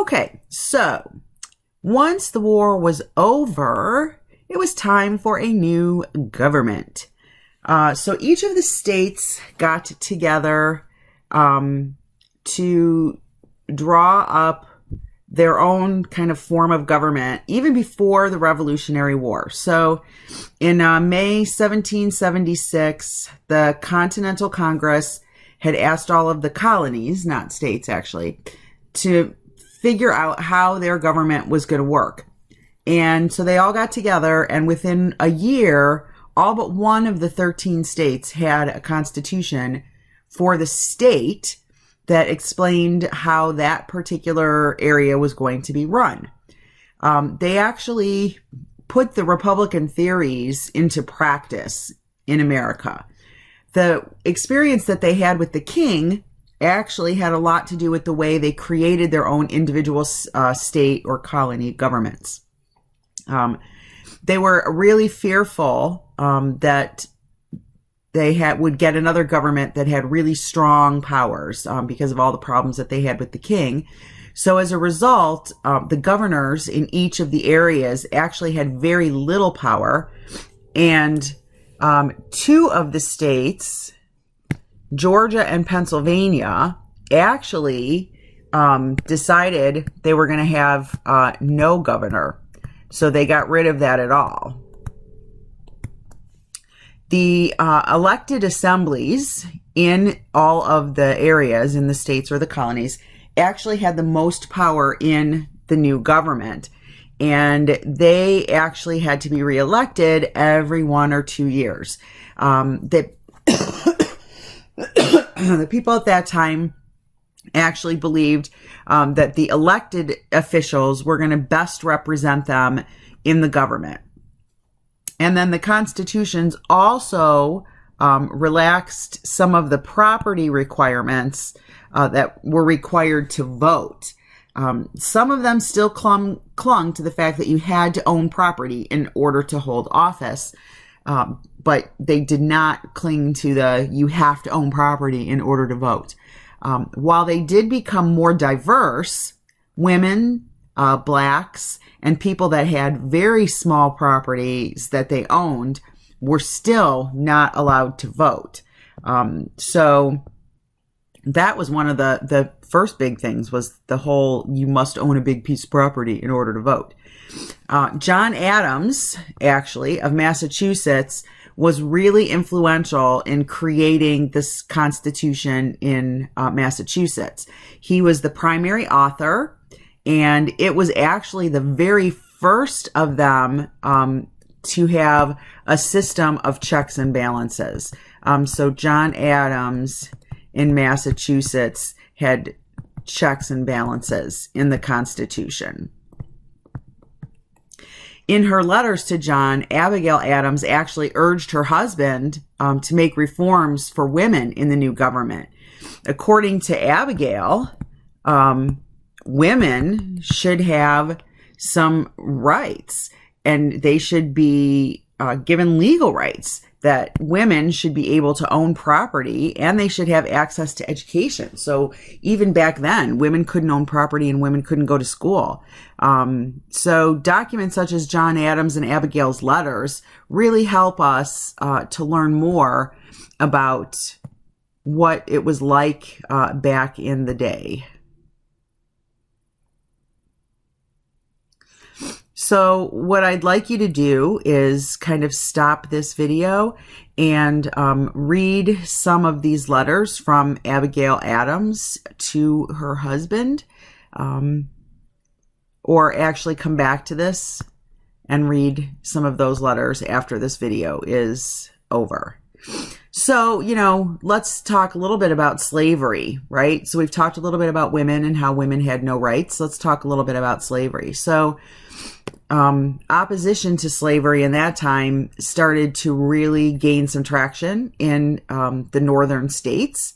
Okay, so once the war was over, it was time for a new government. So each of the states got together to draw up their own kind of form of government, even before the Revolutionary War. So in May 1776, the Continental Congress had asked all of the colonies, not states actually, to figure out how their government was going to work. And so they all got together, and within a year, all but one of the 13 states had a constitution for the state that explained how that particular area was going to be run. They actually put the Republican theories into practice in America. The experience that they had with the king actually had a lot to do with the way they created their own individual state or colony governments. They were really fearful that they would get another government that had really strong powers because of all the problems that they had with the king. So as a result, the governors in each of the areas actually had very little power. And two of the states, Georgia and Pennsylvania, actually decided they were going to have no governor. So they got rid of that at all. The elected assemblies in all of the areas in the states or the colonies actually had the most power in the new government. And they actually had to be reelected every 1 or 2 years. The people at that time actually believed that the elected officials were going to best represent them in the government. And then the constitutions also relaxed some of the property requirements that were required to vote. Some of them still clung to the fact that you had to own property in order to hold office, but they did not cling to the you have to own property in order to vote. While they did become more diverse, women, blacks, and people that had very small properties that they owned were still not allowed to vote. So that was one of the first big things, was the whole you must own a big piece of property in order to vote. John Adams, actually, of Massachusetts, was really influential in creating this Constitution in Massachusetts. He was the primary author, and it was actually the very first of them to have a system of checks and balances. So John Adams in Massachusetts had checks and balances in the Constitution. In her letters to John, Abigail Adams actually urged her husband to make reforms for women in the new government. According to Abigail, women should have some rights, and they should be given legal rights, that women should be able to own property and they should have access to education. So even back then, women couldn't own property and women couldn't go to school. So documents such as John Adams and Abigail's letters really help us to learn more about what it was like back in the day. So what I'd like you to do is kind of stop this video and read some of these letters from Abigail Adams to her husband, or actually come back to this and read some of those letters after this video is over. So, let's talk a little bit about slavery, right? So we've talked a little bit about women and how women had no rights. Let's talk a little bit about slavery. So opposition to slavery in that time started to really gain some traction in the northern states.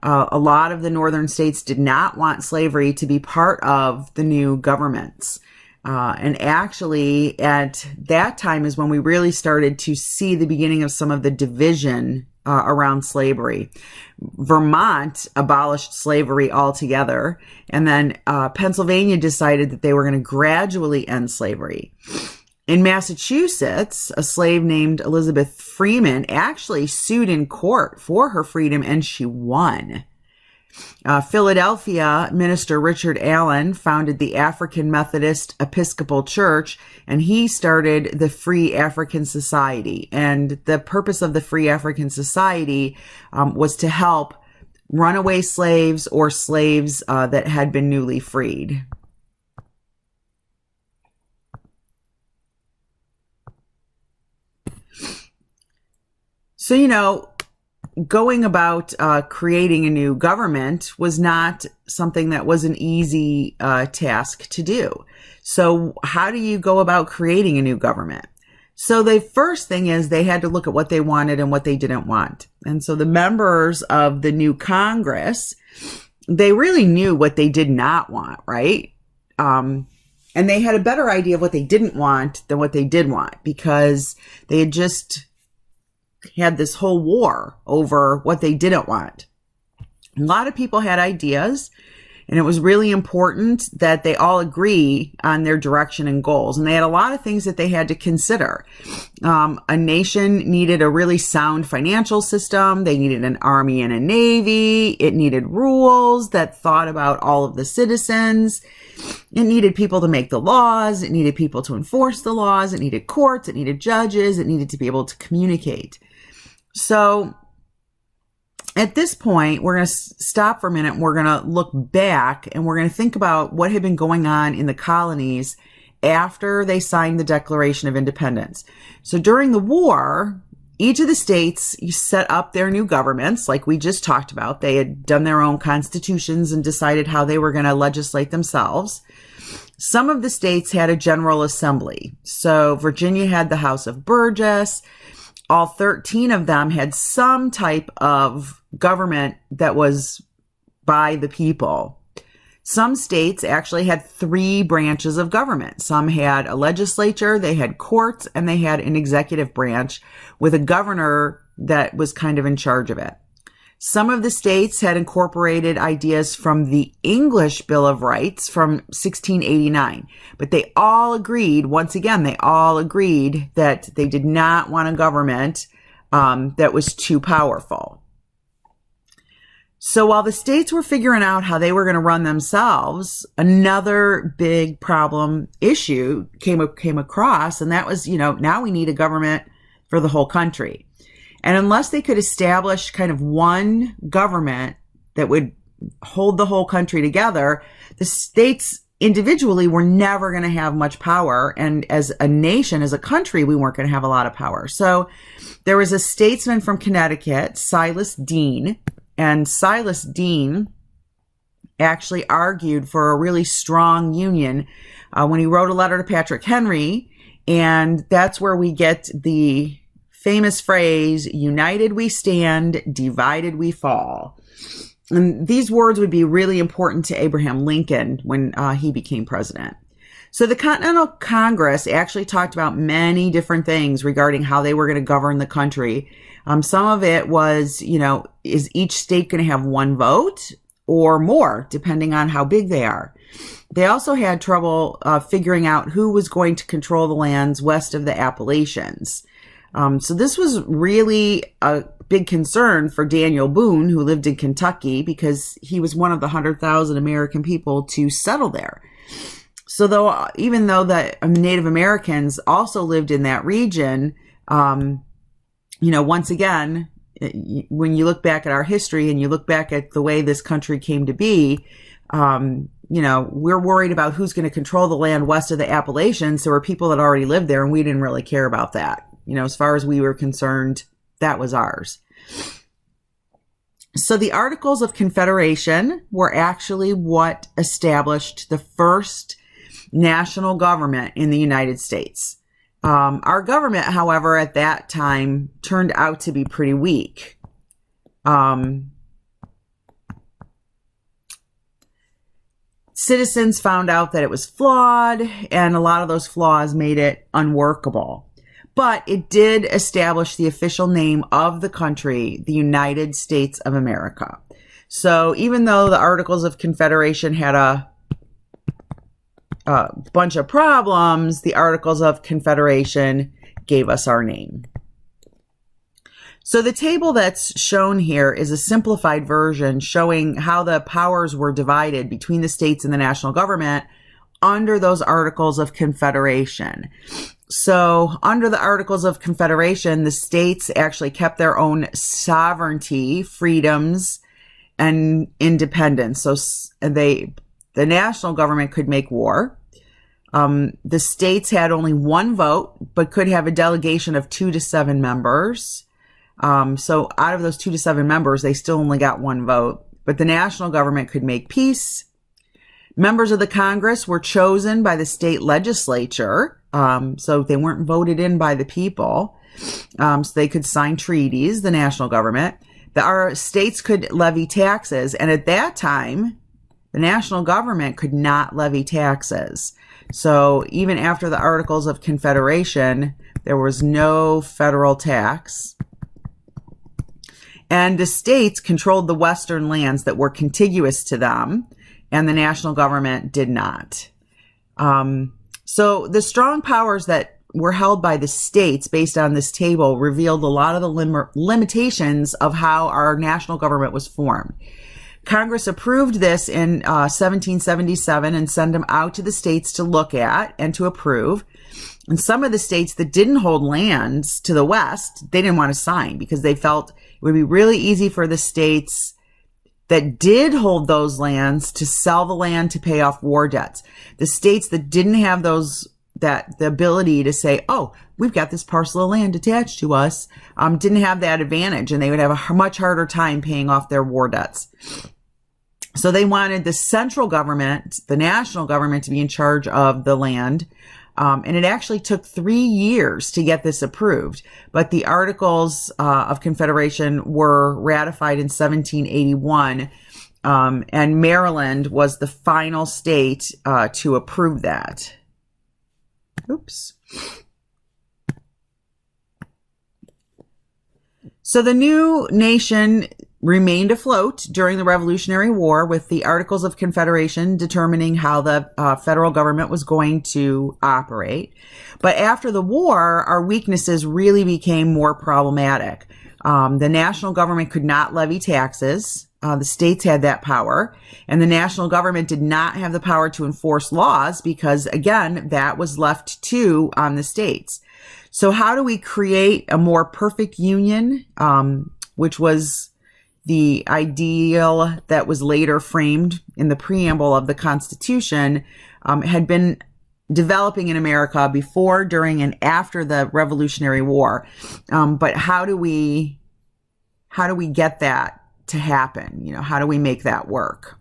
A lot of the northern states did not want slavery to be part of the new governments. And actually, at that time is when we really started to see the beginning of some of the division around slavery. Vermont abolished slavery altogether, and then Pennsylvania decided that they were going to gradually end slavery. In Massachusetts, a slave named Elizabeth Freeman actually sued in court for her freedom, and she won. Philadelphia minister Richard Allen founded the African Methodist Episcopal Church, and he started the Free African Society. And the purpose of the Free African Society was to help runaway slaves or slaves that had been newly freed. So, going about creating a new government was not something that was an easy task to do. So how do you go about creating a new government? So the first thing is they had to look at what they wanted and what they didn't want. And so the members of the new Congress, they really knew what they did not want, right? And they had a better idea of what they didn't want than what they did want, because they had just had this whole war over what they didn't want. A lot of people had ideas, and it was really important that they all agree on their direction and goals. And they had a lot of things that they had to consider. A nation needed a really sound financial system. They needed an army and a navy. It needed rules that thought about all of the citizens. It needed people to make the laws. It needed people to enforce the laws. It needed courts. It needed judges. It needed to be able to communicate. So at this point, we're going to stop for a minute. And we're going to look back, and we're going to think about what had been going on in the colonies after they signed the Declaration of Independence. So during the war, each of the states set up their new governments, like we just talked about. They had done their own constitutions and decided how they were going to legislate themselves. Some of the states had a general assembly. So Virginia had the House of Burgess. All 13 of them had some type of government that was by the people. Some states actually had 3 branches of government. Some had a legislature, they had courts, and they had an executive branch with a governor that was kind of in charge of it. Some of the states had incorporated ideas from the English Bill of Rights from 1689, but they all agreed, once again, they all agreed that they did not want a government that was too powerful. So while the states were figuring out how they were going to run themselves, another big problem issue came across, and that was, now we need a government for the whole country. And unless they could establish kind of one government that would hold the whole country together, the states individually were never going to have much power. And as a nation, as a country, we weren't going to have a lot of power. So there was a statesman from Connecticut, Silas Deane, and Silas Deane actually argued for a really strong union when he wrote a letter to Patrick Henry. And that's where we get the famous phrase, "United we stand, divided we fall." And these words would be really important to Abraham Lincoln when he became president. So the Continental Congress actually talked about many different things regarding how they were going to govern the country. Some of it was, is each state going to have one vote or more, depending on how big they are? They also had trouble figuring out who was going to control the lands west of the Appalachians. So this was really a big concern for Daniel Boone, who lived in Kentucky, because he was one of the 100,000 American people to settle there. So even though the Native Americans also lived in that region, once again, when you look back at our history and you look back at the way this country came to be, we're worried about who's going to control the land west of the Appalachians. There were people that already lived there, and we didn't really care about that. As far as we were concerned, that was ours. So the Articles of Confederation were actually what established the first national government in the United States. Our government, however, at that time turned out to be pretty weak. Citizens found out that it was flawed, and a lot of those flaws made it unworkable. but it did establish the official name of the country, the United States of America. So even though the Articles of Confederation had a bunch of problems, the Articles of Confederation gave us our name. So the table that's shown here is a simplified version showing how the powers were divided between the states and the national government under those Articles of Confederation. So under the Articles of Confederation, the states actually kept their own sovereignty, freedoms, and independence. So the national government could make war. The states had only one vote, but could have a delegation of 2 to 7 members. So out of those 2 to 7 members, they still only got one vote. But the national government could make peace. Members of the Congress were chosen by the state legislature. So they weren't voted in by the people. So they could sign treaties, the national government. Our states could levy taxes. And at that time, the national government could not levy taxes. So even after the Articles of Confederation, there was no federal tax. And the states controlled the western lands that were contiguous to them, and the national government did not. So the strong powers that were held by the states based on this table revealed a lot of the limitations of how our national government was formed. Congress approved this in 1777 and sent them out to the states to look at and to approve. And some of the states that didn't hold lands to the west, they didn't want to sign because they felt it would be really easy for the states that did hold those lands to sell the land to pay off war debts. The states that didn't have the ability to say, oh, we've got this parcel of land attached to us, didn't have that advantage, and they would have a much harder time paying off their war debts. So they wanted the central government, the national government, to be in charge of the land. And it actually took 3 years to get this approved. But the Articles of Confederation were ratified in 1781. And Maryland was the final state to approve that. Oops. So the new nation remained afloat during the Revolutionary War, with the Articles of Confederation determining how the federal government was going to operate. But after the war, our weaknesses really became more problematic. The national government could not levy taxes. The states had that power, and the national government did not have the power to enforce laws because, again, that was left on the states. So how do we create a more perfect union, which was the ideal that was later framed in the preamble of the Constitution, had been developing in America before, during, and after the Revolutionary War. But how do we get that to happen? How do we make that work?